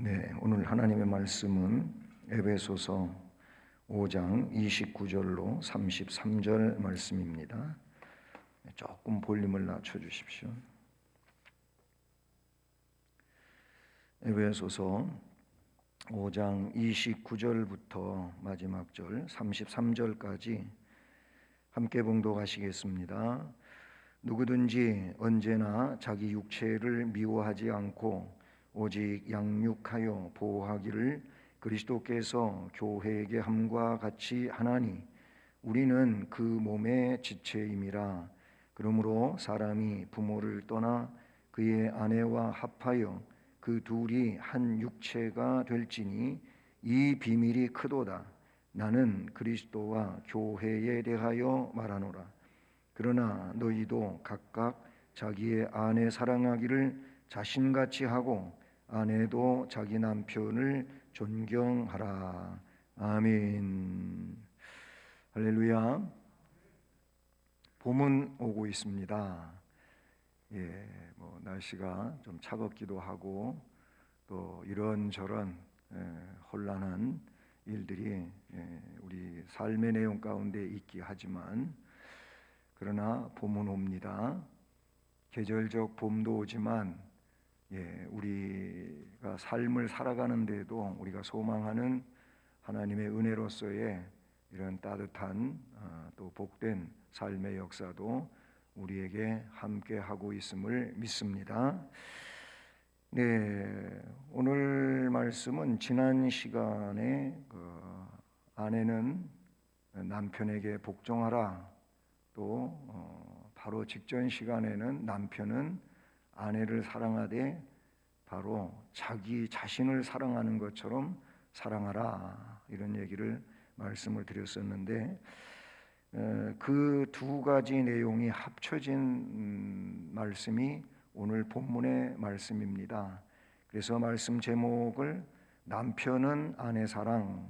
네, 오늘 하나님의 말씀은 에베소서 5장 29절로 33절 말씀입니다. 조금 볼륨을 낮춰 주십시오. 에베소서 5장 29절부터 마지막 절 33절까지 함께 봉독하시겠습니다. 누구든지 언제나 자기 육체를 미워하지 않고 오직 양육하여 보호하기를 그리스도께서 교회에게 함과 같이 하나니 우리는 그 몸의 지체임이라. 그러므로 사람이 부모를 떠나 그의 아내와 합하여 그 둘이 한 육체가 될지니 이 비밀이 크도다. 나는 그리스도와 교회에 대하여 말하노라. 그러나 너희도 각각 자기의 아내 사랑하기를 자신같이 하고 아내도 자기 남편을 존경하라. 아멘. 할렐루야. 봄은 오고 있습니다. 날씨가 좀 차갑기도 하고 또 이런저런 혼란한 일들이 우리 삶의 내용 가운데 있기 하지만 그러나 봄은 옵니다. 계절적 봄도 오지만 우리가 삶을 살아가는데도 우리가 소망하는 하나님의 은혜로서의 이런 따뜻한 또 복된 삶의 역사도 우리에게 함께 하고 있음을 믿습니다. 오늘 말씀은 지난 시간에 아내는 남편에게 복종하라, 또 바로 직전 시간에는 남편은 아내를 사랑하되 바로 자기 자신을 사랑하는 것처럼 사랑하라, 이런 얘기를 말씀을 드렸었는데 그 두 가지 내용이 합쳐진 말씀이 오늘 본문의 말씀입니다. 그래서 말씀 제목을 남편은 아내 사랑,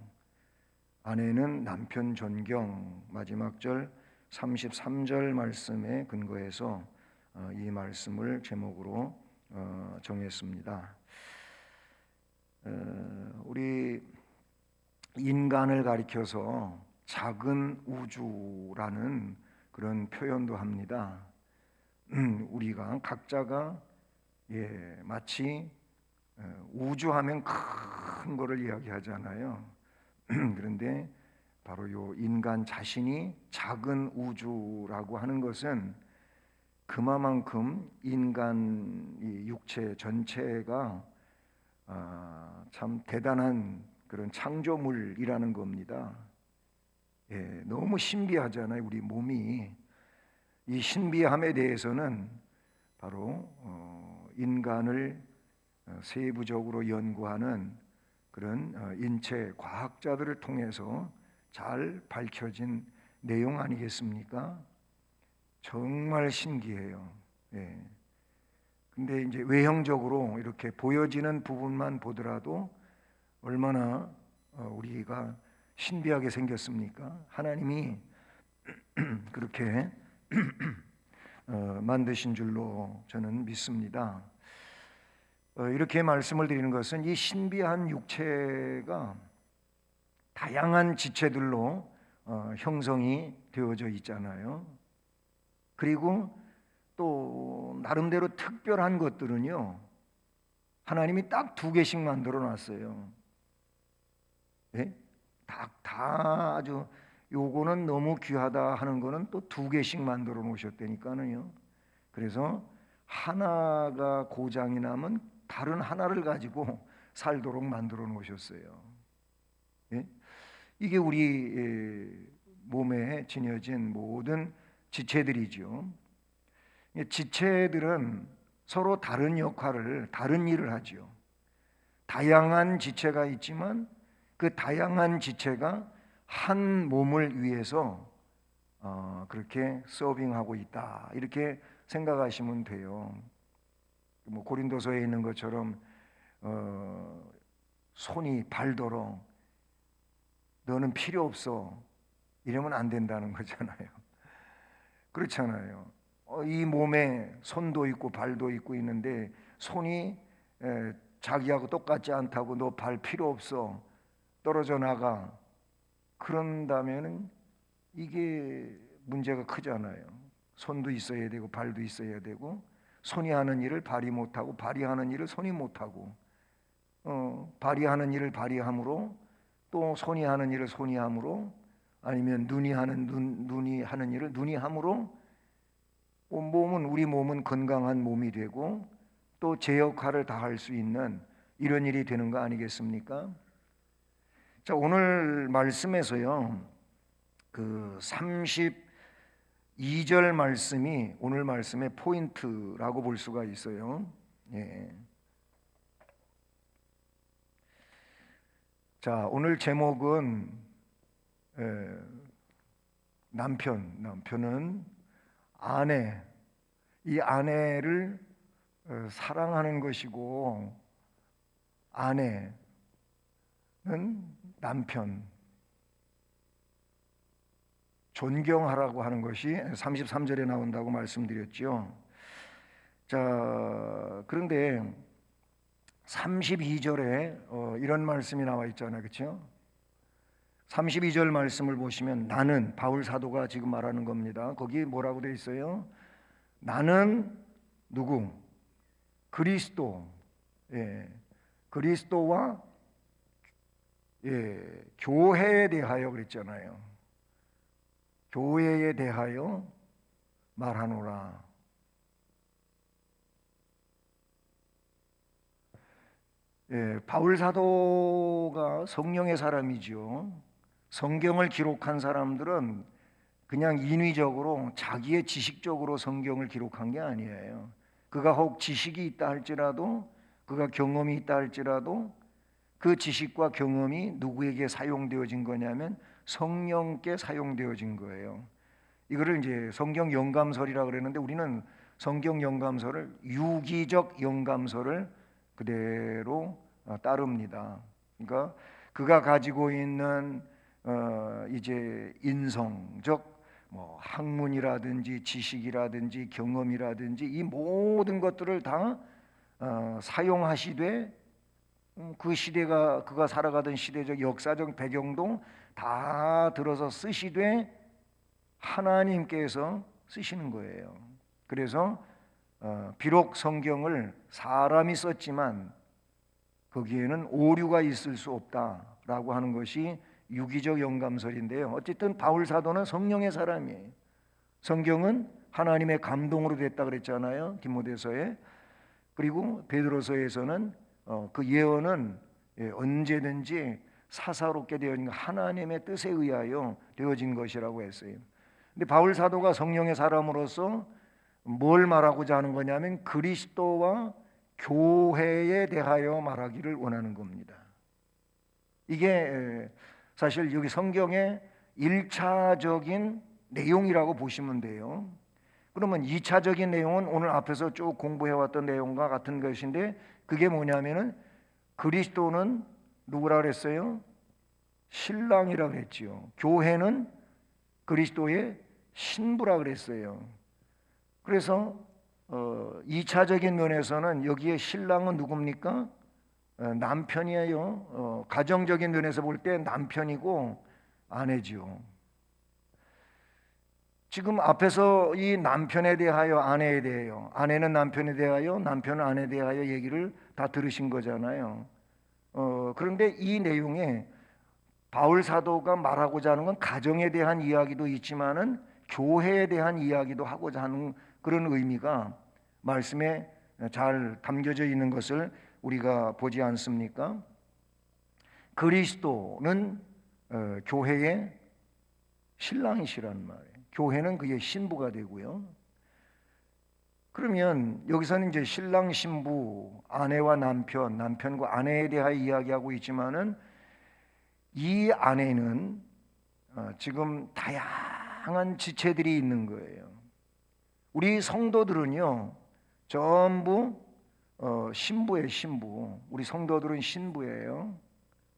아내는 남편 존경, 마지막 절 33절 말씀에 근거해서 이 말씀을 제목으로 정했습니다. 우리 인간을 가리켜서 작은 우주라는 그런 표현도 합니다. 우리가 각자가 마치 우주하면 큰 거를 이야기하잖아요. 그런데 바로 요 인간 자신이 작은 우주라고 하는 것은 그만큼 인간 이 육체 전체가 참 대단한 그런 창조물이라는 겁니다. 너무 신비하잖아요, 우리 몸이. 이 신비함에 대해서는 바로 인간을 세부적으로 연구하는 그런 인체 과학자들을 통해서 잘 밝혀진 내용 아니겠습니까? 정말 신기해요. 근데 이제 외형적으로 이렇게 보여지는 부분만 보더라도 얼마나 우리가 신비하게 생겼습니까? 하나님이 그렇게 만드신 줄로 저는 믿습니다. 이렇게 말씀을 드리는 것은 이 신비한 육체가 다양한 지체들로 형성이 되어져 있잖아요. 그리고 또 나름대로 특별한 것들은요, 하나님이 딱 2개씩 만들어 놨어요. 다 아주 요거는 너무 귀하다 하는 거는 또 2개씩 만들어 놓으셨다니까요. 그래서 하나가 고장이 나면 다른 하나를 가지고 살도록 만들어 놓으셨어요. 이게 우리 몸에 지녀진 모든 지체들이죠. 지체들은 서로 다른 역할을, 다른 일을 하죠. 다양한 지체가 있지만 그 다양한 지체가 한 몸을 위해서 그렇게 서빙하고 있다, 이렇게 생각하시면 돼요. 고린도서에 있는 것처럼 손이 발더러 너는 필요 없어 이러면 안 된다는 거잖아요. 그렇잖아요. 이 몸에 손도 있고 발도 있고 있는데 손이 자기하고 똑같지 않다고 너 발 필요 없어 떨어져 나가 그런다면은 이게 문제가 크잖아요. 손도 있어야 되고 발도 있어야 되고 손이 하는 일을 발이 못하고 발이 하는 일을 손이 못하고 발이 하는 일을 발이 함으로 또 손이 하는 일을 손이 함으로 아니면 눈이 하는 일을 눈이 함으로 우리 몸은 건강한 몸이 되고 또 제 역할을 다 할 수 있는 이런 일이 되는 거 아니겠습니까? 자, 오늘 말씀에서요. 그 32절 말씀이 오늘 말씀의 포인트라고 볼 수가 있어요. 예. 자, 오늘 제목은 남편은 아내, 이 아내를 사랑하는 것이고 아내는 남편 존경하라고 하는 것이 33절에 나온다고 말씀드렸죠. 자, 그런데 32절에 이런 말씀이 나와 있잖아요. 그렇죠? 32절 말씀을 보시면 나는 바울 사도가 지금 말하는 겁니다. 거기 뭐라고 되어 있어요? 나는 누구? 그리스도. 예. 그리스도와 교회에 대하여 그랬잖아요. 교회에 대하여 말하노라. 바울 사도가 성령의 사람이죠. 성경을 기록한 사람들은 그냥 인위적으로 자기의 지식적으로 성경을 기록한 게 아니에요. 그가 혹 지식이 있다 할지라도 그가 경험이 있다 할지라도 그 지식과 경험이 누구에게 사용되어진 거냐면 성령께 사용되어진 거예요. 이거를 이제 성경 영감설이라고 그랬는데 우리는 성경 영감설을 유기적 영감설을 그대로 따릅니다. 그러니까 그가 가지고 있는 이제 인성적 학문이라든지 지식이라든지 경험이라든지 이 모든 것들을 다 사용하시되 그 시대가 그가 살아가던 시대적 역사적 배경도 다 들어서 쓰시되 하나님께서 쓰시는 거예요. 그래서 비록 성경을 사람이 썼지만 거기에는 오류가 있을 수 없다라고 하는 것이 유기적 영감설인데요. 어쨌든 바울 사도는 성령의 사람이에요. 성경은 하나님의 감동으로 됐다 그랬잖아요. 디모데서에. 그리고 베드로서에서는 그 예언은 언제든지 사사롭게 되어진 하나님의 뜻에 의하여 되어진 것이라고 했어요. 근데 바울 사도가 성령의 사람으로서 뭘 말하고자 하는 거냐면 그리스도와 교회에 대하여 말하기를 원하는 겁니다. 이게 사실 여기 성경의 1차적인 내용이라고 보시면 돼요. 그러면 2차적인 내용은 오늘 앞에서 쭉 공부해왔던 내용과 같은 것인데 그게 뭐냐면은 그리스도는 누구라 그랬어요? 신랑이라 그랬지요. 교회는 그리스도의 신부라 그랬어요. 그래서 2차적인 면에서는 여기에 신랑은 누굽니까? 남편이에요. 가정적인 면에서 볼 때 남편이고 아내지요. 지금 앞에서 이 남편에 대하여 아내에 대하여 아내는 남편에 대하여 남편은 아내에 대하여 얘기를 다 들으신 거잖아요. 그런데 이 내용에 바울 사도가 말하고자 하는 건 가정에 대한 이야기도 있지만은 교회에 대한 이야기도 하고자 하는 그런 의미가 말씀에 잘 담겨져 있는 것을 우리가 보지 않습니까? 그리스도는 교회의 신랑이시란 말이에요. 교회는 그의 신부가 되고요. 그러면 여기서는 이제 신랑 신부, 아내와 남편, 남편과 아내에 대하여 이야기하고 있지만은 이 안에는 지금 다양한 지체들이 있는 거예요. 우리 성도들은요 전부 신부예요. 신부. 우리 성도들은 신부예요.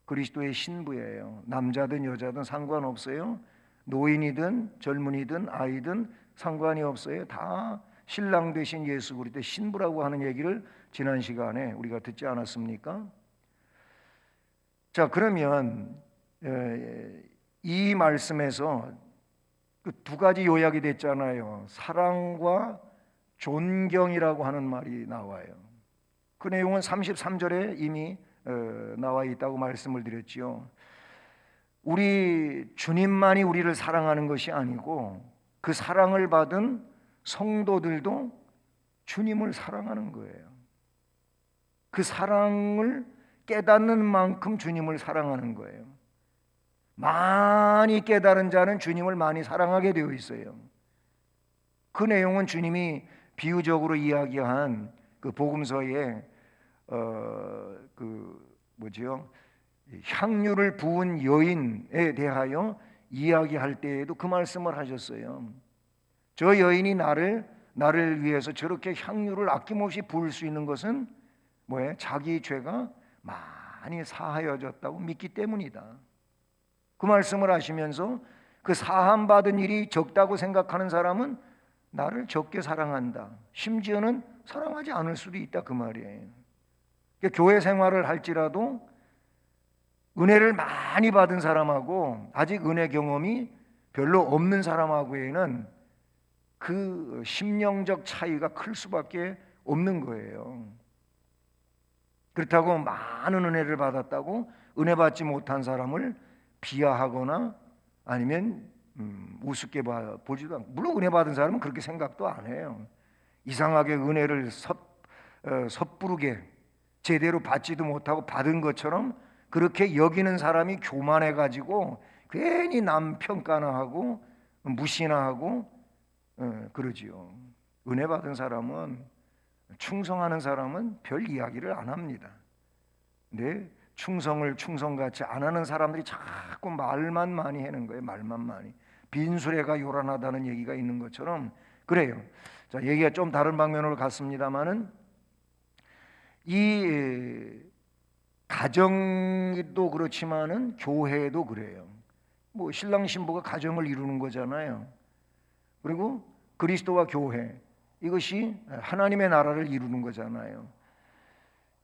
그리스도의 신부예요. 남자든 여자든 상관없어요. 노인이든 젊은이든 아이든 상관이 없어요. 다 신랑 되신 예수 그리스도의 신부라고 하는 얘기를 지난 시간에 우리가 듣지 않았습니까? 자, 그러면 이 말씀에서 그 두 가지 요약이 됐잖아요. 사랑과 존경이라고 하는 말이 나와요. 그 내용은 33절에 이미 나와 있다고 말씀을 드렸지요. 우리 주님만이 우리를 사랑하는 것이 아니고 그 사랑을 받은 성도들도 주님을 사랑하는 거예요. 그 사랑을 깨닫는 만큼 주님을 사랑하는 거예요. 많이 깨달은 자는 주님을 많이 사랑하게 되어 있어요. 그 내용은 주님이 비유적으로 이야기한 그 복음서에 향유를 부은 여인에 대하여 이야기할 때에도 그 말씀을 하셨어요. 저 여인이 나를 위해서 저렇게 향유를 아낌없이 부을 수 있는 것은 뭐예요? 자기 죄가 많이 사하여졌다고 믿기 때문이다. 그 말씀을 하시면서 그 사함 받은 일이 적다고 생각하는 사람은 나를 적게 사랑한다. 심지어는 사랑하지 않을 수도 있다 그 말이에요. 그러니까 교회 생활을 할지라도 은혜를 많이 받은 사람하고 아직 은혜 경험이 별로 없는 사람하고에는 그 심령적 차이가 클 수밖에 없는 거예요. 그렇다고 많은 은혜를 받았다고 은혜 받지 못한 사람을 비하하거나 아니면 우습게 보지도 않고, 물론 은혜 받은 사람은 그렇게 생각도 안 해요. 이상하게 은혜를 섣부르게 제대로 받지도 못하고 받은 것처럼 그렇게 여기는 사람이 교만해가지고 괜히 남 평가나 하고 무시나 하고 그러지요. 은혜 받은 사람은, 충성하는 사람은 별 이야기를 안 합니다. 근데 충성을 충성같이 안 하는 사람들이 자꾸 말만 많이 하는 거예요. 말만 많이. 빈수레가 요란하다는 얘기가 있는 것처럼 그래요. 자, 얘기가 좀 다른 방면으로 갔습니다만은 이 가정도 그렇지만은 교회도 그래요. 뭐 신랑 신부가 가정을 이루는 거잖아요. 그리고 그리스도와 교회, 이것이 하나님의 나라를 이루는 거잖아요.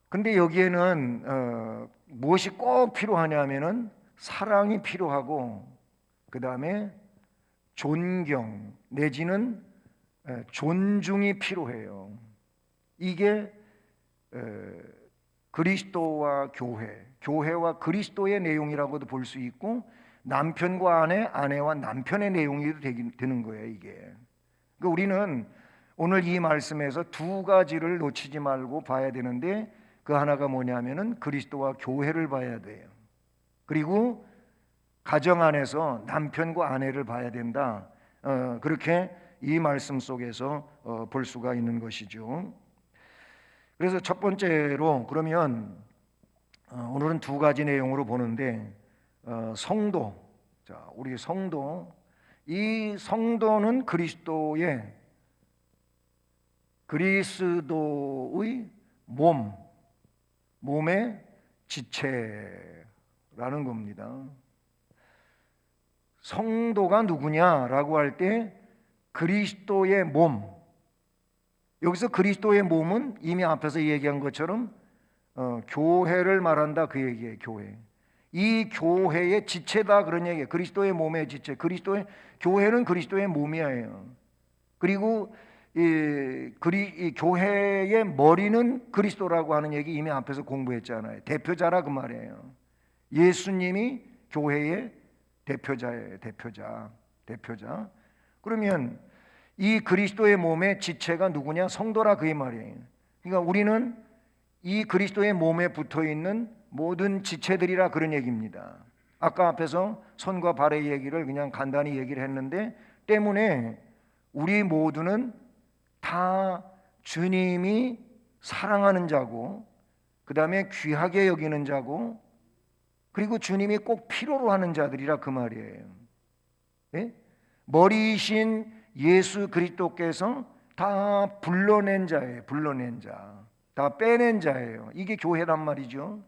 근데 여기에는 무엇이 꼭 필요하냐면은 사랑이 필요하고 그 다음에 존경 내지는 존중이 필요해요. 이게 그리스도와 교회와 그리스도의 내용이라고도 볼 수 있고 남편과 아내, 아내와 남편의 내용이 되는 거예요. 이게. 그러니까 우리는 오늘 이 말씀에서 두 가지를 놓치지 말고 봐야 되는데 그 하나가 뭐냐면은 그리스도와 교회를 봐야 돼요. 그리고 가정 안에서 남편과 아내를 봐야 된다. 그렇게 이 말씀 속에서 볼 수가 있는 것이죠. 그래서 첫 번째로 그러면 오늘은 두 가지 내용으로 보는데 성도, 자 우리 성도, 이 성도는 그리스도의 몸의 지체라는 겁니다. 성도가 누구냐라고 할 때 그리스도의 몸, 여기서 그리스도의 몸은 이미 앞에서 얘기한 것처럼 교회를 말한다 그 얘기예요. 교회. 이 교회의 지체다 그런 얘기예요. 그리스도의 몸의 지체. 교회는 그리스도의 몸이에요. 그리고 이 교회의 머리는 그리스도라고 하는 얘기 이미 앞에서 공부했잖아요. 대표자라 그 말이에요. 예수님이 교회의 대표자예요. 대표자. 그러면 이 그리스도의 몸의 지체가 누구냐? 성도라 그 말이에요. 그러니까 우리는 이 그리스도의 몸에 붙어 있는 모든 지체들이라 그런 얘기입니다. 아까 앞에서 손과 발의 얘기를 그냥 간단히 얘기를 했는데 때문에 우리 모두는 다 주님이 사랑하는 자고 그 다음에 귀하게 여기는 자고 그리고 주님이 꼭 필요로 하는 자들이라 그 말이에요. 예? 머리이신 예수 그리스도께서 다 불러낸 자예요. 다 빼낸 자예요. 이게 교회란 말이죠.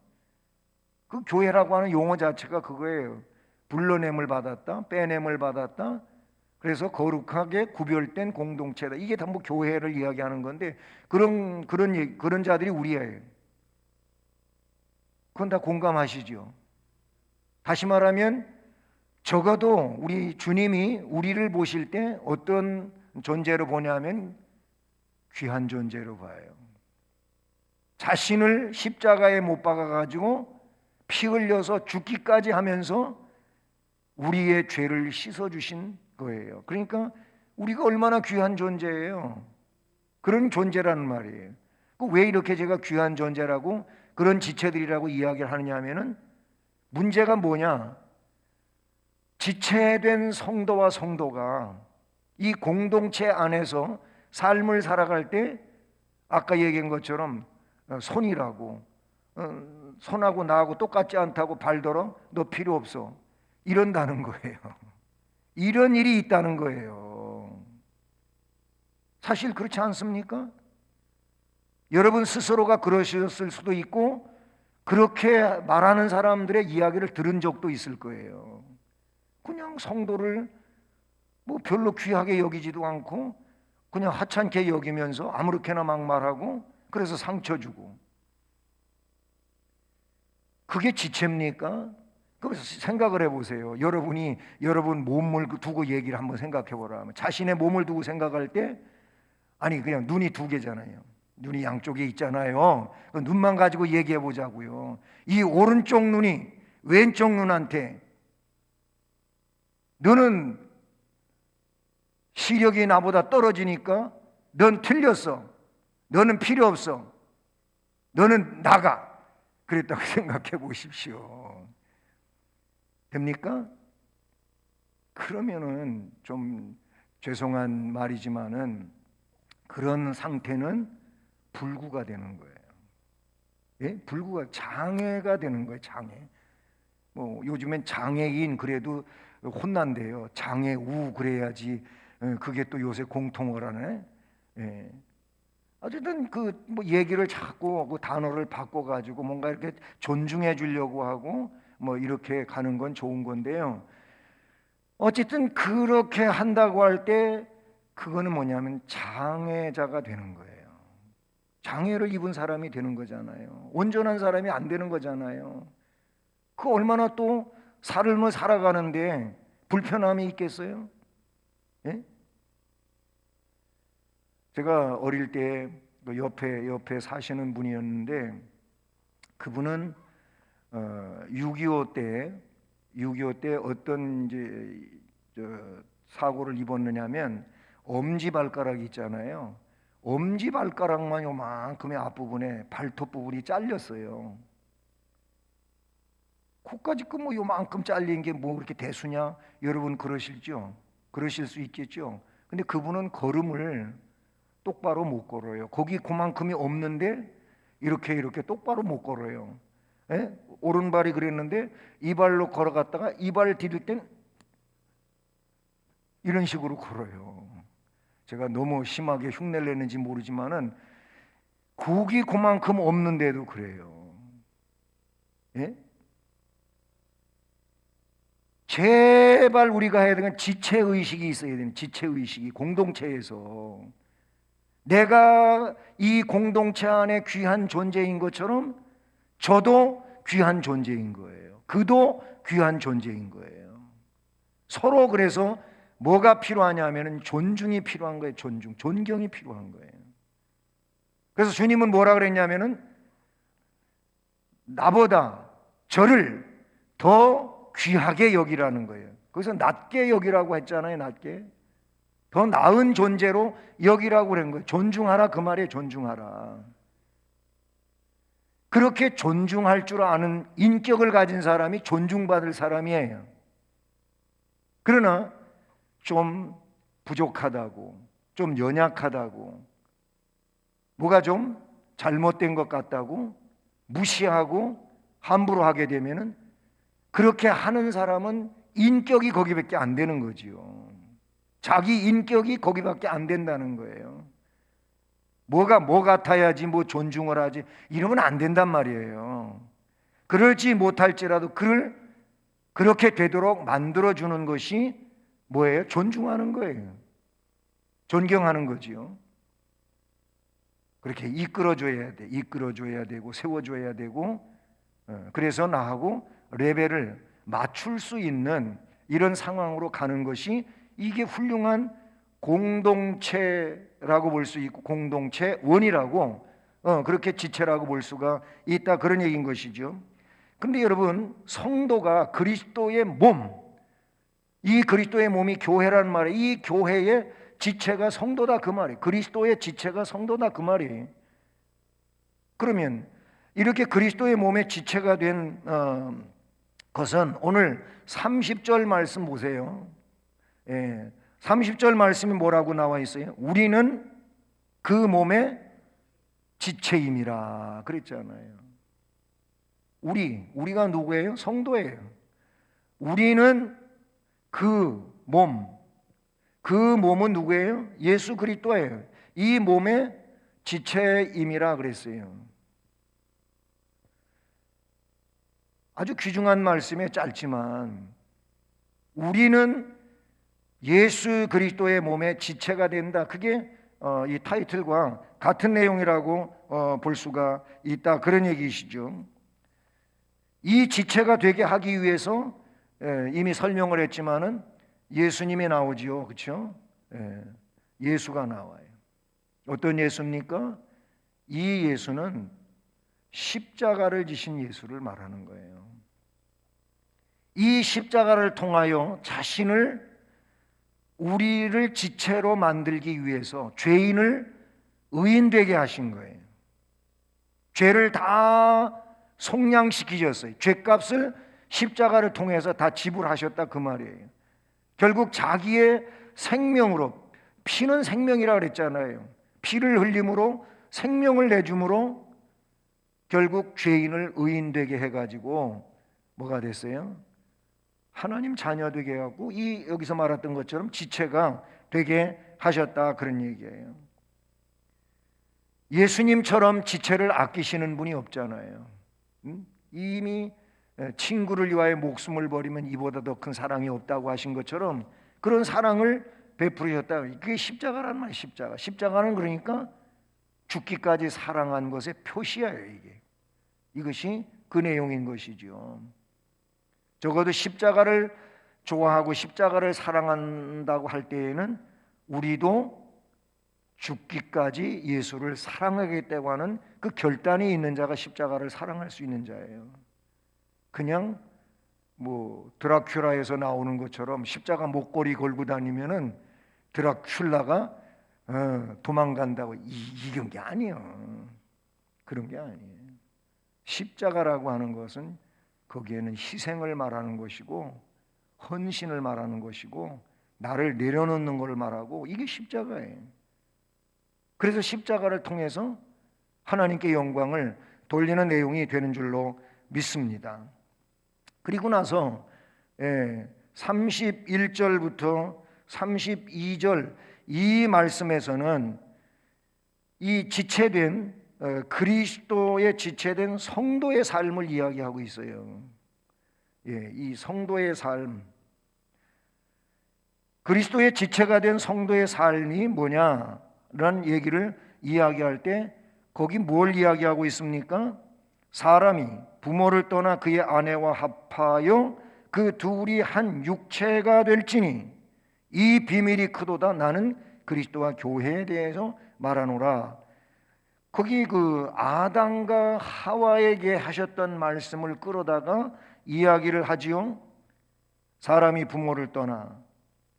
그 교회라고 하는 용어 자체가 그거예요. 불러냄을 받았다, 빼냄을 받았다, 그래서 거룩하게 구별된 공동체다. 이게 다 뭐 교회를 이야기하는 건데 그런 자들이 우리예요. 그건 다 공감하시죠? 다시 말하면 적어도 우리 주님이 우리를 보실 때 어떤 존재로 보냐면 귀한 존재로 봐요. 자신을 십자가에 못 박아 가지고 피 흘려서 죽기까지 하면서 우리의 죄를 씻어 주신 거예요. 그러니까 우리가 얼마나 귀한 존재예요. 그런 존재라는 말이에요. 왜 이렇게 제가 귀한 존재라고 그런 지체들이라고 이야기를 하느냐 하면은 문제가 뭐냐? 지체된 성도와 성도가 이 공동체 안에서 삶을 살아갈 때 아까 얘기한 것처럼 손이라고 손하고 나하고 똑같지 않다고 발더러 너 필요 없어 이런다는 거예요. 이런 일이 있다는 거예요. 사실 그렇지 않습니까? 여러분 스스로가 그러셨을 수도 있고 그렇게 말하는 사람들의 이야기를 들은 적도 있을 거예요. 그냥 성도를 뭐 별로 귀하게 여기지도 않고 그냥 하찮게 여기면서 아무렇게나 막 말하고 그래서 상처 주고. 그게 지체입니까? 그래서 생각을 해보세요. 여러분 몸을 두고 얘기를 한번 생각해 보라. 자신의 몸을 두고 생각할 때 아니 그냥 눈이 두 개잖아요. 눈이 양쪽에 있잖아요. 그 눈만 가지고 얘기해 보자고요. 이 오른쪽 눈이 왼쪽 눈한테 너는 시력이 나보다 떨어지니까 넌 틀렸어. 너는 필요 없어. 너는 나가. 그랬다고 생각해 보십시오. 됩니까? 그러면은 좀 죄송한 말이지만은 그런 상태는 불구가 되는 거예요. 예? 불구가 장애가 되는 거예요. 장애. 뭐 요즘엔 장애인 그래도 혼난대요. 장애우 그래야지. 그게 또 요새 공통어라네. 예. 어쨌든 그 뭐 얘기를 자꾸 그 단어를 바꿔 가지고 뭔가 이렇게 존중해 주려고 하고 뭐 이렇게 가는 건 좋은 건데요. 어쨌든 그렇게 한다고 할 때 그거는 뭐냐면 장애자가 되는 거예요. 장애를 입은 사람이 되는 거잖아요. 온전한 사람이 안 되는 거잖아요. 그 얼마나 또 삶을 살아가는데 불편함이 있겠어요? 예? 제가 어릴 때 옆에 사시는 분이었는데 그분은 6.25 때 어떤 이제 사고를 입었느냐면 엄지발가락이 있잖아요. 엄지발가락만 요만큼의 앞부분에 발톱 부분이 잘렸어요. 코까지 뭐 요만큼 잘린 게 뭐 그렇게 대수냐? 여러분 그러실죠? 그러실 수 있겠죠? 근데 그분은 걸음을 똑바로 못 걸어요. 거기 그만큼이 없는데 이렇게 똑바로 못 걸어요. 예? 오른발이 그랬는데 이 발로 걸어갔다가 이 발 디딜 땐 이런 식으로 걸어요. 제가 너무 심하게 흉내를 내는지 모르지만은 거기 그만큼 없는데도 그래요. 예? 제발 우리가 해야 되는 건 지체의식이 있어야 되는 지체의식이 공동체에서 내가 이 공동체 안에 귀한 존재인 것처럼 저도 귀한 존재인 거예요. 그도 귀한 존재인 거예요. 서로 그래서 뭐가 필요하냐면은 존중이 필요한 거예요. 존경이 필요한 거예요. 그래서 주님은 뭐라 그랬냐면은 나보다 저를 더 귀하게 여기라는 거예요. 거기서 낮게 여기라고 했잖아요. 낮게. 더 나은 존재로 여기라고 그런 거예요. 존중하라 그 말이에요. 존중하라. 그렇게 존중할 줄 아는 인격을 가진 사람이 존중받을 사람이에요. 그러나 좀 부족하다고, 좀 연약하다고, 뭐가 좀 잘못된 것 같다고 무시하고 함부로 하게 되면은 그렇게 하는 사람은 인격이 거기밖에 안 되는 거지요. 자기 인격이 거기밖에 안 된다는 거예요. 뭐가 뭐 같아야지 뭐 존중을 하지 이러면 안 된단 말이에요. 그러지 못할지라도 그렇게 되도록 만들어주는 것이 뭐예요? 존중하는 거예요. 존경하는 거지요. 그렇게 이끌어줘야 되고 세워줘야 되고, 그래서 나하고 레벨을 맞출 수 있는 이런 상황으로 가는 것이 이게 훌륭한 공동체라고 볼 수 있고 공동체 원이라고 그렇게 지체라고 볼 수가 있다, 그런 얘기인 것이죠. 근데 여러분, 성도가 그리스도의 몸, 이 그리스도의 몸이 교회란 말이에요. 이 교회의 지체가 성도다 그 말이에요. 그리스도의 지체가 성도다 그 말이에요. 그러면 이렇게 그리스도의 몸의 지체가 된 것은 오늘 30절 말씀 보세요. 30절 말씀이 뭐라고 나와 있어요? 우리는 그 몸의 지체임이라 그랬잖아요. 우리가 누구예요? 성도예요. 우리는 그 몸은 누구예요? 예수 그리스도예요. 이 몸의 지체임이라 그랬어요. 아주 귀중한 말씀에 짧지만 우리는 예수 그리스도의 몸의 지체가 된다. 그게 이 타이틀과 같은 내용이라고 볼 수가 있다, 그런 얘기이시죠. 이 지체가 되게 하기 위해서 이미 설명을 했지만은 예수님이 나오지요, 그렇죠? 예수가 나와요. 어떤 예수입니까? 이 예수는 십자가를 지신 예수를 말하는 거예요. 이 십자가를 통하여 자신을, 우리를 지체로 만들기 위해서 죄인을 의인되게 하신 거예요. 죄를 다 속량시키셨어요. 죄값을 십자가를 통해서 다 지불하셨다 그 말이에요. 결국 자기의 생명으로, 피는 생명이라 그랬잖아요. 피를 흘림으로 생명을 내줌으로 결국 죄인을 의인되게 해가지고 뭐가 됐어요? 하나님 자녀 되게 해갖고 이 여기서 말했던 것처럼 지체가 되게 하셨다, 그런 얘기예요. 예수님처럼 지체를 아끼시는 분이 없잖아요. 이미 친구를 위하여 목숨을 버리면 이보다 더 큰 사랑이 없다고 하신 것처럼 그런 사랑을 베풀으셨다. 그게 십자가란 말이에요. 십자가는 그러니까 죽기까지 사랑한 것의 표시예요. 이것이 그 내용인 것이죠. 적어도 십자가를 좋아하고 십자가를 사랑한다고 할 때에는 우리도 죽기까지 예수를 사랑하겠다고 하는 그 결단이 있는 자가 십자가를 사랑할 수 있는 자예요. 그냥 뭐 드라큘라에서 나오는 것처럼 십자가 목걸이 걸고 다니면은 드라큘라가 도망간다고 이런 게 아니에요. 그런 게 아니에요. 십자가라고 하는 것은 거기에는 희생을 말하는 것이고 헌신을 말하는 것이고 나를 내려놓는 걸 말하고, 이게 십자가예요. 그래서 십자가를 통해서 하나님께 영광을 돌리는 내용이 되는 줄로 믿습니다. 그리고 나서 31절부터 32절 이 말씀에서는 이 지체된 그리스도의 지체된 성도의 삶을 이야기하고 있어요. 이 성도의 삶, 그리스도의 지체가 된 성도의 삶이 뭐냐라는 얘기를 이야기할 때 거기 뭘 이야기하고 있습니까? 사람이 부모를 떠나 그의 아내와 합하여 그 둘이 한 육체가 될지니 이 비밀이 크도다. 나는 그리스도와 교회에 대해서 말하노라. 거기 그 아담과 하와에게 하셨던 말씀을 끌어다가 이야기를 하지요. 사람이 부모를 떠나.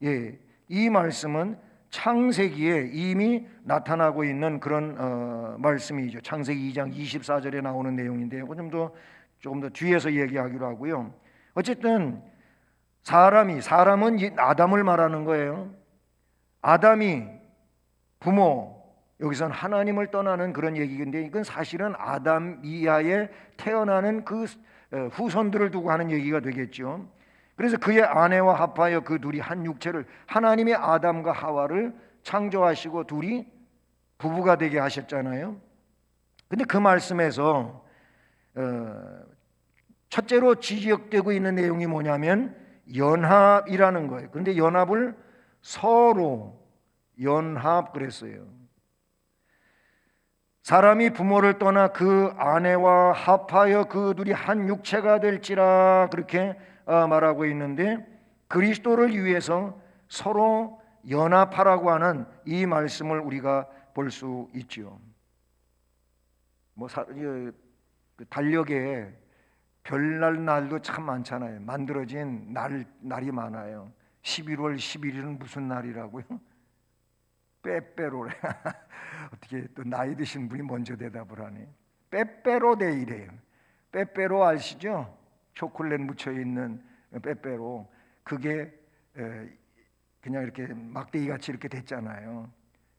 이 말씀은 창세기에 이미 나타나고 있는 그런 말씀이죠. 창세기 2장 24절에 나오는 내용인데요. 조금 더 뒤에서 얘기하기로 하고요. 어쨌든 사람은 아담을 말하는 거예요. 아담이 부모, 여기서는 하나님을 떠나는 그런 얘기인데 이건 사실은 아담 이하에 태어나는 그 후손들을 두고 하는 얘기가 되겠죠. 그래서 그의 아내와 합하여 그 둘이 한 육체를, 하나님이 아담과 하와를 창조하시고 둘이 부부가 되게 하셨잖아요. 근데 그 말씀에서 첫째로 지적되고 있는 내용이 뭐냐면 연합이라는 거예요. 그런데 연합을 서로 연합 그랬어요. 사람이 부모를 떠나 그 아내와 합하여 그 둘이 한 육체가 될지라 그렇게 말하고 있는데, 그리스도를 위해서 서로 연합하라고 하는 이 말씀을 우리가 볼 수 있죠. 달력에 별날 날도 참 많잖아요. 만들어진 날이 많아요. 11월 11일은 무슨 날이라고요? 빼빼로래. 어떻게 또 나이 드신 분이 먼저 대답을 하네. 빼빼로 데이래요. 빼빼로 아시죠? 초콜릿 묻혀 있는 빼빼로. 그게 그냥 이렇게 막대기 같이 이렇게 됐잖아요.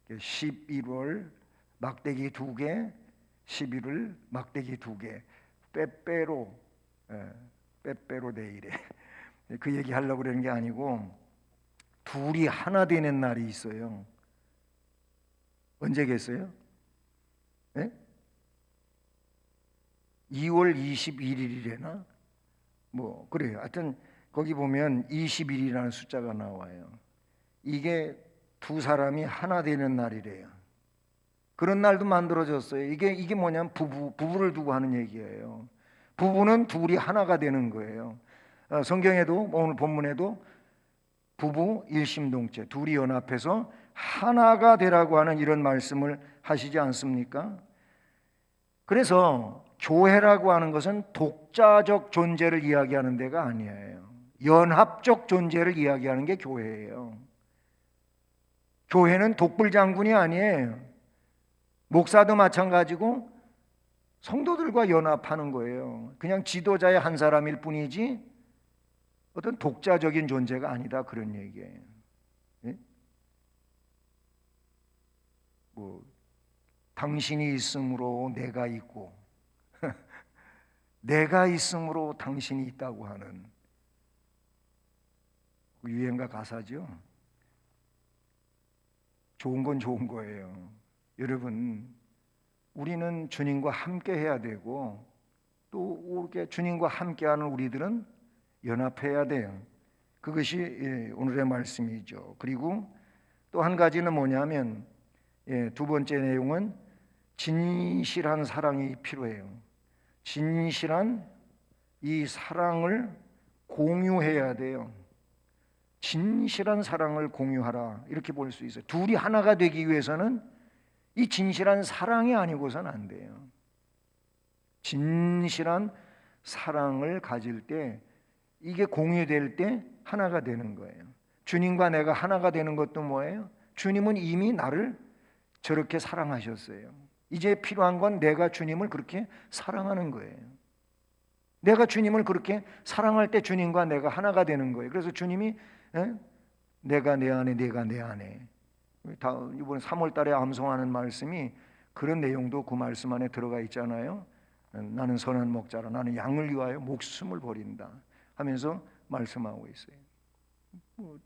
11월 막대기 2개, 11월 막대기 2개. 빼빼로, 빼빼로 데이래. 그 얘기 하려고 그러는 게 아니고, 둘이 하나 되는 날이 있어요. 언제겠어요? 네? 2월 21일이래나? 뭐 그래요. 하여튼 거기 보면 20일이라는 숫자가 나와요. 이게 두 사람이 하나 되는 날이래요. 그런 날도 만들어졌어요. 이게 뭐냐면 부부를 두고 하는 얘기예요. 부부는 둘이 하나가 되는 거예요. 성경에도 오늘 본문에도 부부 일심동체, 둘이 연합해서 하나가 되라고 하는 이런 말씀을 하시지 않습니까? 그래서 교회라고 하는 것은 독자적 존재를 이야기하는 데가 아니에요. 연합적 존재를 이야기하는 게 교회예요. 교회는 독불장군이 아니에요. 목사도 마찬가지고 성도들과 연합하는 거예요. 그냥 지도자의 한 사람일 뿐이지 어떤 독자적인 존재가 아니다, 그런 얘기예요. 예? 당신이 있으므로 내가 있고 내가 있으므로 당신이 있다고 하는 유행가 가사죠. 좋은 건 좋은 거예요. 여러분, 우리는 주님과 함께 해야 되고, 또 이렇게 주님과 함께하는 우리들은 연합해야 돼요. 그것이 오늘의 말씀이죠. 그리고 또 한 가지는 뭐냐면, 두 번째 내용은 진실한 사랑이 필요해요. 진실한 이 사랑을 공유해야 돼요. 진실한 사랑을 공유하라, 이렇게 볼 수 있어요. 둘이 하나가 되기 위해서는 이 진실한 사랑이 아니고서는 안 돼요. 진실한 사랑을 가질 때, 이게 공유될 때 하나가 되는 거예요. 주님과 내가 하나가 되는 것도 뭐예요? 주님은 이미 나를 저렇게 사랑하셨어요. 이제 필요한 건 내가 주님을 그렇게 사랑하는 거예요. 내가 주님을 그렇게 사랑할 때 주님과 내가 하나가 되는 거예요. 그래서 주님이 내가 내 안에, 내가 내 안에. 이번 3월 달에 암송하는 말씀이 그런 내용도 그 말씀 안에 들어가 있잖아요. 나는 선한 목자라, 나는 양을 위하여 목숨을 버린다 하면서 말씀하고 있어요.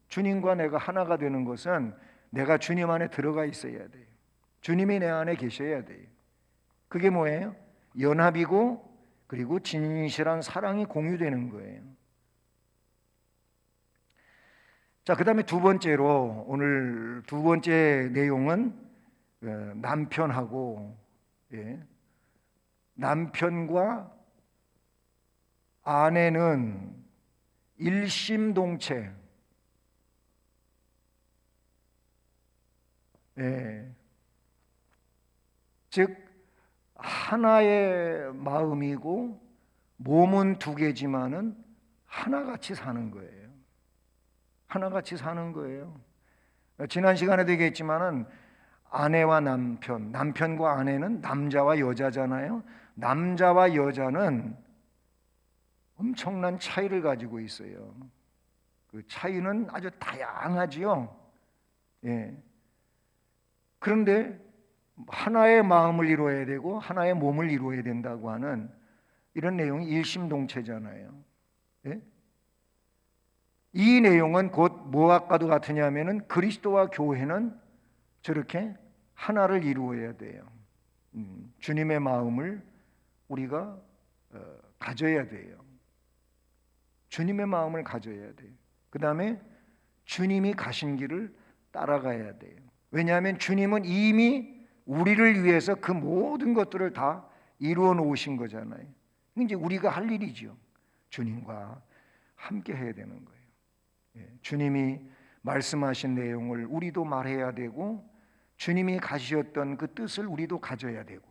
주님과 내가 하나가 되는 것은 내가 주님 안에 들어가 있어야 돼요. 주님이 내 안에 계셔야 돼요. 그게 뭐예요? 연합이고, 그리고 진실한 사랑이 공유되는 거예요. 자, 그 다음에 두 번째로, 오늘 두 번째 내용은 남편하고, 남편과 아내는 일심동체, 즉 하나의 마음이고 몸은 두 개지만은 하나같이 사는 거예요. 하나같이 사는 거예요. 지난 시간에도 얘기했지만은 아내와 남편, 남편과 아내는 남자와 여자잖아요. 남자와 여자는 엄청난 차이를 가지고 있어요. 그 차이는 아주 다양하지요. 그런데 하나의 마음을 이루어야 되고 하나의 몸을 이루어야 된다고 하는 이런 내용이 일심동체잖아요. 이 내용은 곧 무엇과도 같으냐면은 그리스도와 교회는 저렇게 하나를 이루어야 돼요. 주님의 마음을 우리가 가져야 돼요. 주님의 마음을 가져야 돼요. 그 다음에 주님이 가신 길을 따라가야 돼요. 왜냐하면 주님은 이미 우리를 위해서 그 모든 것들을 다 이루어 놓으신 거잖아요. 이제 우리가 할 일이죠. 주님과 함께 해야 되는 거예요. 주님이 말씀하신 내용을 우리도 말해야 되고, 주님이 가시었던 그 뜻을 우리도 가져야 되고,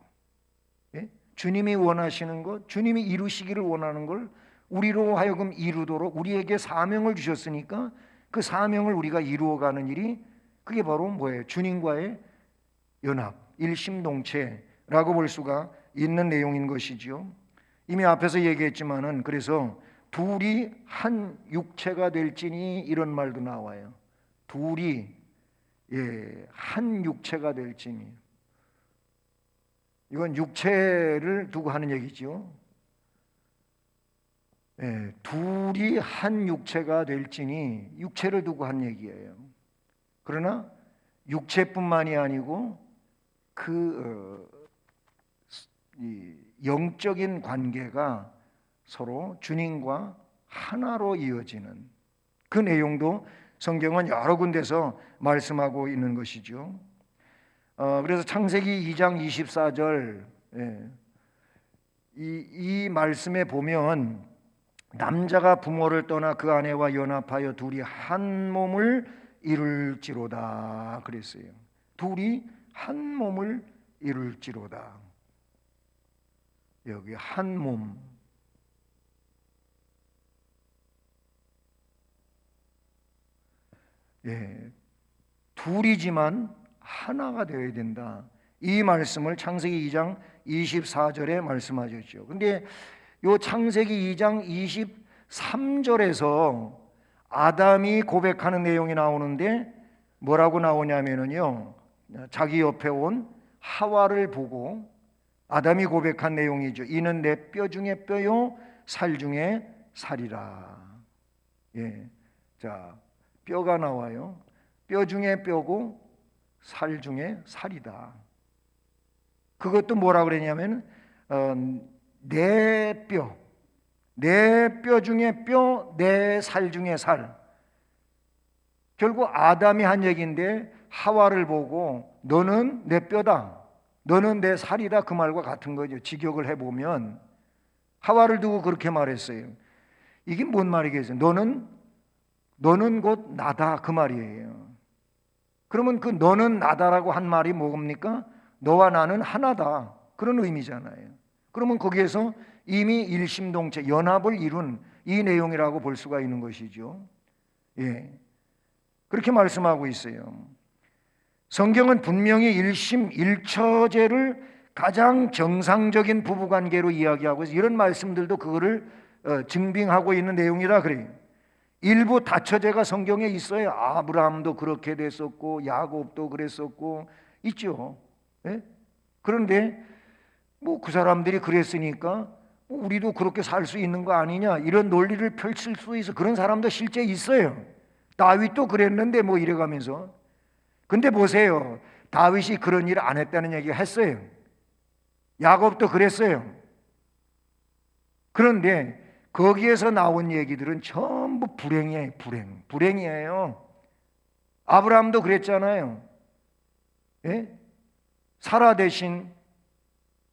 주님이 원하시는 것, 주님이 이루시기를 원하는 걸 우리로 하여금 이루도록 우리에게 사명을 주셨으니까 그 사명을 우리가 이루어가는 일이, 그게 바로 뭐예요? 주님과의 연합, 일심동체라고 볼 수가 있는 내용인 것이죠. 이미 앞에서 얘기했지만은, 그래서 둘이 한 육체가 될지니 이런 말도 나와요. 둘이 한 육체가 될지니. 이건 육체를 두고 하는 얘기죠. 둘이 한 육체가 될지니, 육체를 두고 한 얘기예요. 그러나 육체뿐만이 아니고 이 영적인 관계가 서로 주님과 하나로 이어지는 그 내용도 성경은 여러 군데서 말씀하고 있는 것이죠. 그래서 창세기 2장 24절 이 말씀에 보면, 남자가 부모를 떠나 그 아내와 연합하여 둘이 한 몸을 이룰지로다 그랬어요. 둘이 한 몸을 이룰지로다. 여기 한 몸. 둘이지만 하나가 되어야 된다. 이 말씀을 창세기 2장 24절에 말씀하셨죠. 근데 요 창세기 2장 23절에서 아담이 고백하는 내용이 나오는데, 뭐라고 나오냐면요, 자기 옆에 온 하와를 보고 아담이 고백한 내용이죠. 이는 내 뼈 중에 뼈요 살 중에 살이라. 자, 뼈가 나와요. 뼈 중에 뼈고 살 중에 살이다. 그것도 뭐라 그랬냐면 내 뼈 중에 뼈, 내 살 중에 살. 결국 아담이 한 얘기인데, 하와를 보고 너는 내 뼈다, 너는 내 살이다, 그 말과 같은 거죠. 직역을 해보면 하와를 두고 그렇게 말했어요. 이게 뭔 말이겠어요? 너는 곧 나다, 그 말이에요. 그러면 그 너는 나다라고 한 말이 뭡니까? 너와 나는 하나다, 그런 의미잖아요. 그러면 거기에서 이미 일심동체, 연합을 이룬 이 내용이라고 볼 수가 있는 것이죠. 그렇게 말씀하고 있어요. 성경은 분명히 일심일처제를 가장 정상적인 부부관계로 이야기하고 있어요. 이런 말씀들도 그거를 증빙하고 있는 내용이라 그래요. 일부 다처제가 성경에 있어요. 아브라함도 그렇게 됐었고 야곱도 그랬었고 있죠. 그런데 뭐 그 사람들이 그랬으니까 우리도 그렇게 살 수 있는 거 아니냐, 이런 논리를 펼칠 수 있어. 그런 사람도 실제 있어요. 다윗도 그랬는데 뭐 이래가면서. 근데 보세요, 다윗이 그런 일을 안 했다는 얘기가 했어요. 야곱도 그랬어요. 그런데 거기에서 나온 얘기들은 전부 불행이에요. 불행이에요. 아브라함도 그랬잖아요. 사라 대신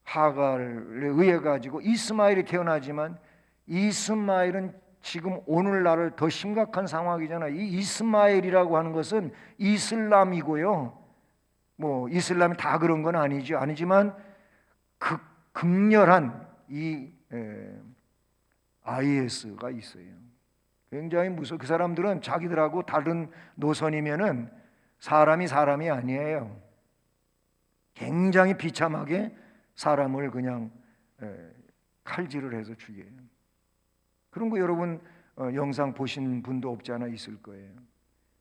하갈에 의해 가지고 이스마엘이 태어나지만, 이스마엘은 지금 오늘날을 더 심각한 상황이잖아요. 이 이스마엘이라고 하는 것은 이슬람이고요. 뭐 이슬람이 다 그런 건 아니지만 극렬한 이 IS가 있어요. 굉장히 무서워. 그 사람들은 자기들하고 다른 노선이면은 사람이 아니에요. 굉장히 비참하게 사람을 그냥 칼질을 해서 죽여요. 그런 거 여러분 영상 보신 분도 없지 않아 있을 거예요.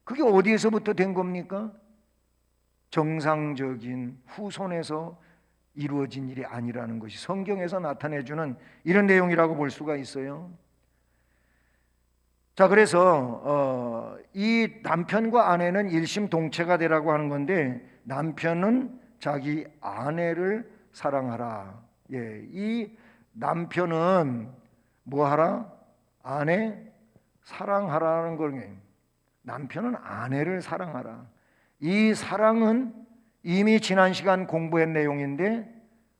그게 어디에서부터 된 겁니까? 정상적인 후손에서 이루어진 일이 아니라는 것이 성경에서 나타내주는 이런 내용이라고 볼 수가 있어요. 자, 그래서 이 남편과 아내는 일심동체가 되라고 하는 건데, 남편은 자기 아내를 사랑하라. 이 남편은 뭐 하라? 아내 사랑하라는 걸, 남편은 아내를 사랑하라. 이 사랑은 이미 지난 시간 공부한 내용인데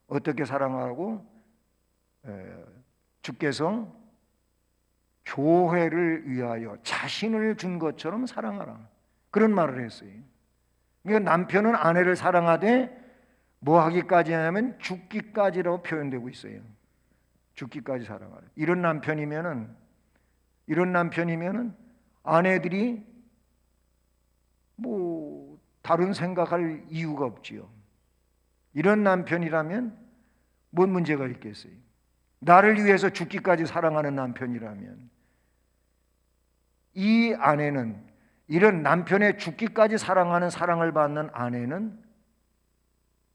어떻게 사랑하라고? 주께서 교회를 위하여 자신을 준 것처럼 사랑하라, 그런 말을 했어요. 그러니까 남편은 아내를 사랑하되 뭐 하기까지 하냐면 죽기까지라고 표현되고 있어요. 죽기까지 사랑하라. 이런 남편이면은 아내들이 뭐 다른 생각할 이유가 없지요. 이런 남편이라면 뭔 문제가 있겠어요? 나를 위해서 죽기까지 사랑하는 남편이라면, 이 아내는, 이런 남편의 죽기까지 사랑하는 사랑을 받는 아내는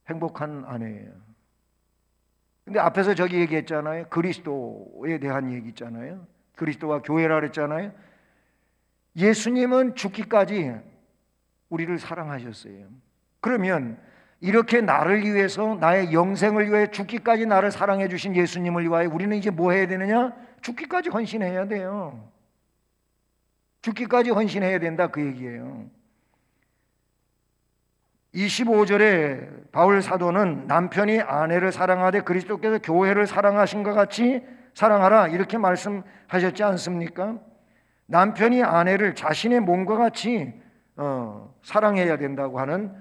행복한 아내예요. 근데 앞에서 저기 얘기했잖아요. 그리스도에 대한 얘기 있잖아요. 그리스도와 교회라 그랬잖아요. 예수님은 죽기까지 우리를 사랑하셨어요. 그러면 이렇게 나를 위해서, 나의 영생을 위해 죽기까지 나를 사랑해 주신 예수님을 위하여 우리는 이제 뭐 해야 되느냐? 죽기까지 헌신해야 돼요. 죽기까지 헌신해야 된다, 그 얘기예요. 25절에 바울 사도는 남편이 아내를 사랑하되 그리스도께서 교회를 사랑하신 것 같이 사랑하라, 이렇게 말씀하셨지 않습니까? 남편이 아내를 자신의 몸과 같이 사랑해야 된다고 하는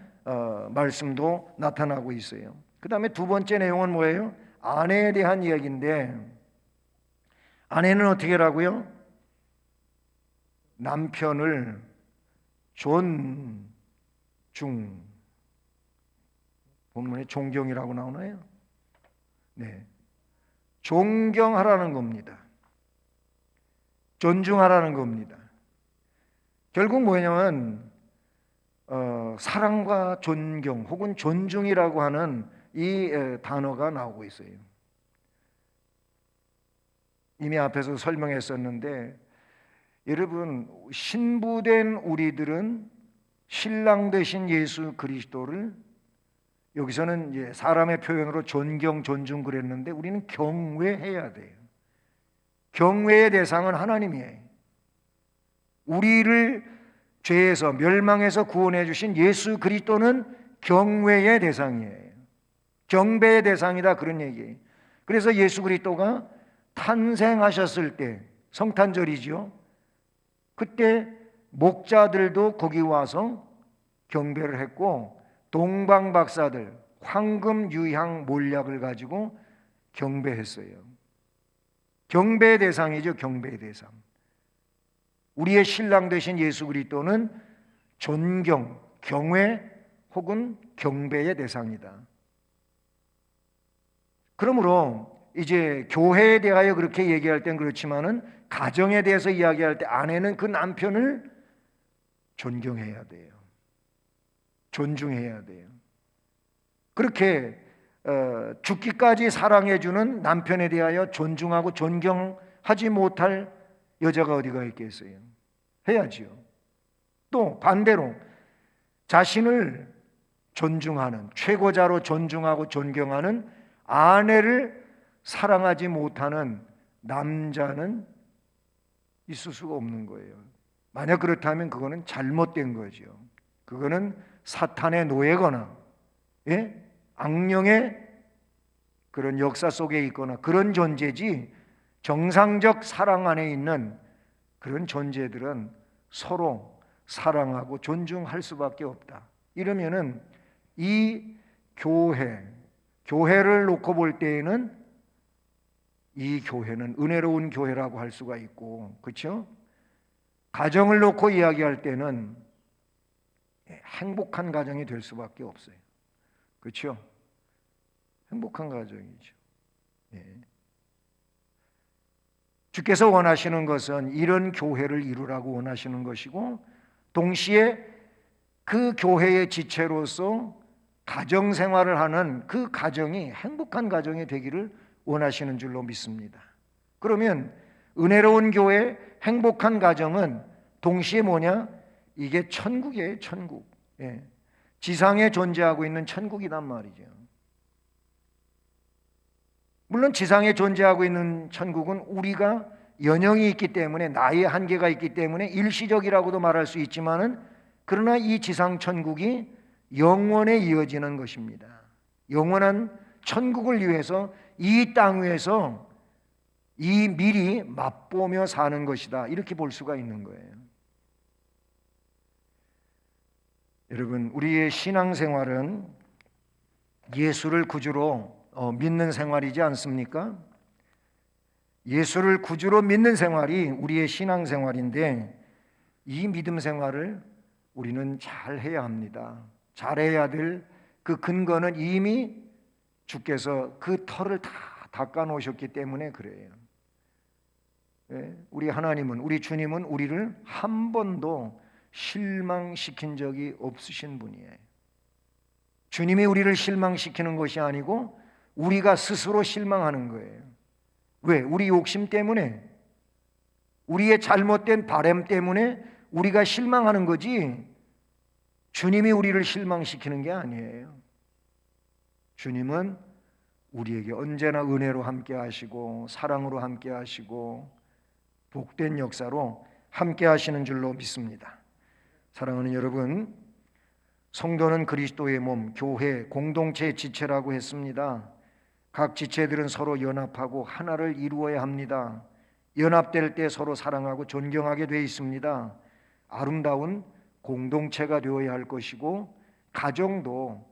말씀도 나타나고 있어요. 그 다음에 두 번째 내용은 뭐예요? 아내에 대한 이야기인데, 아내는 어떻게 하라고요? 남편을 본문에 존경이라고 나오나요? 네, 존경하라는 겁니다. 존중하라는 겁니다. 결국 뭐냐면 사랑과 존경 혹은 존중이라고 하는 이 단어가 나오고 있어요. 이미 앞에서 설명했었는데, 여러분, 신부된 우리들은 신랑 되신 예수 그리스도를, 여기서는 이제 사람의 표현으로 존경, 존중 그랬는데 우리는 경외해야 돼요. 경외의 대상은 하나님이에요. 우리를 죄에서, 멸망에서 구원해 주신 예수 그리스도는 경외의 대상이에요. 경배의 대상이다, 그런 얘기예요. 그래서 예수 그리스도가 탄생하셨을 때, 성탄절이죠. 그때 목자들도 거기 와서 경배를 했고, 동방 박사들 황금 유향 몰약을 가지고 경배했어요. 경배의 대상이죠, 경배의 대상. 우리의 신랑 되신 예수 그리스도는 존경, 경외 혹은 경배의 대상이다. 그러므로 이제 교회에 대하여 그렇게 얘기할 땐 그렇지만은 가정에 대해서 이야기할 때 아내는 그 남편을 존경해야 돼요. 존중해야 돼요. 그렇게 죽기까지 사랑해주는 남편에 대하여 존중하고 존경하지 못할 여자가 어디가 있겠어요? 해야지요. 또 반대로 자신을 존중하는, 최고자로 존중하고 존경하는 아내를 사랑하지 못하는 남자는 있을 수가 없는 거예요. 만약 그렇다면 그거는 잘못된 거죠. 그거는 사탄의 노예거나 악령의 그런 역사 속에 있거나 그런 존재지, 정상적 사랑 안에 있는 그런 존재들은 서로 사랑하고 존중할 수밖에 없다. 이러면은 이 교회를 놓고 볼 때에는 이 교회는 은혜로운 교회라고 할 수가 있고, 그렇죠? 가정을 놓고 이야기할 때는 행복한 가정이 될 수밖에 없어요. 그렇죠? 행복한 가정이죠. 예. 주께서 원하시는 것은 이런 교회를 이루라고 원하시는 것이고, 동시에 그 교회의 지체로서 가정 생활을 하는 그 가정이 행복한 가정이 되기를 원하시는 줄로 믿습니다. 그러면 은혜로운 교회, 행복한 가정은 동시에 뭐냐? 이게 천국이에요, 천국. 예. 지상에 존재하고 있는 천국이란 말이죠. 물론 지상에 존재하고 있는 천국은 우리가 연령이 있기 때문에, 나이의 한계가 있기 때문에 일시적이라고도 말할 수 있지만은, 그러나 이 지상 천국이 영원에 이어지는 것입니다. 영원한 천국을 위해서 이 땅 위에서 이 미리 맛보며 사는 것이다, 이렇게 볼 수가 있는 거예요. 여러분, 우리의 신앙생활은 예수를 구주로 믿는 생활이지 않습니까? 예수를 구주로 믿는 생활이 우리의 신앙생활인데, 이 믿음 생활을 우리는 잘 해야 합니다. 잘해야 될 그 근거는 이미 주께서 그 털을 다 닦아 놓으셨기 때문에 그래요. 우리 하나님은, 우리 주님은 우리를 한 번도 실망시킨 적이 없으신 분이에요. 주님이 우리를 실망시키는 것이 아니고 우리가 스스로 실망하는 거예요. 왜? 우리 욕심 때문에, 우리의 잘못된 바람 때문에 우리가 실망하는 거지, 주님이 우리를 실망시키는 게 아니에요. 주님은 우리에게 언제나 은혜로 함께 하시고 사랑으로 함께 하시고 복된 역사로 함께 하시는 줄로 믿습니다. 사랑하는 여러분, 성도는 그리스도의 몸, 교회, 공동체의 지체라고 했습니다. 각 지체들은 서로 연합하고 하나를 이루어야 합니다. 연합될 때 서로 사랑하고 존경하게 되어 있습니다. 아름다운 공동체가 되어야 할 것이고, 가정도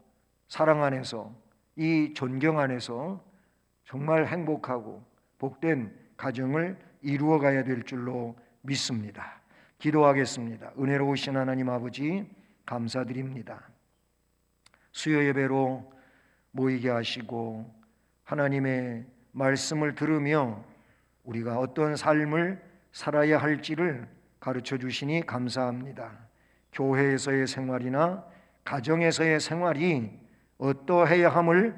사랑 안에서, 이 존경 안에서 정말 행복하고 복된 가정을 이루어가야 될 줄로 믿습니다. 기도하겠습니다. 은혜로우신 하나님 아버지, 감사드립니다. 수요 예배로 모이게 하시고 하나님의 말씀을 들으며 우리가 어떤 삶을 살아야 할지를 가르쳐 주시니 감사합니다. 교회에서의 생활이나 가정에서의 생활이 어떠해야 함을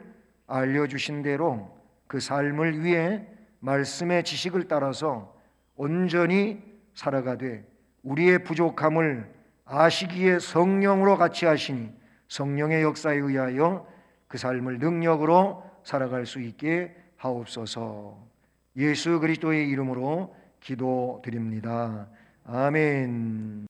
알려주신 대로 그 삶을 위해 말씀의 지식을 따라서 온전히 살아가되, 우리의 부족함을 아시기에 성령으로 같이 하시니 성령의 역사에 의하여 그 삶을 능력으로 살아갈 수 있게 하옵소서. 예수 그리스도의 이름으로 기도드립니다. 아멘.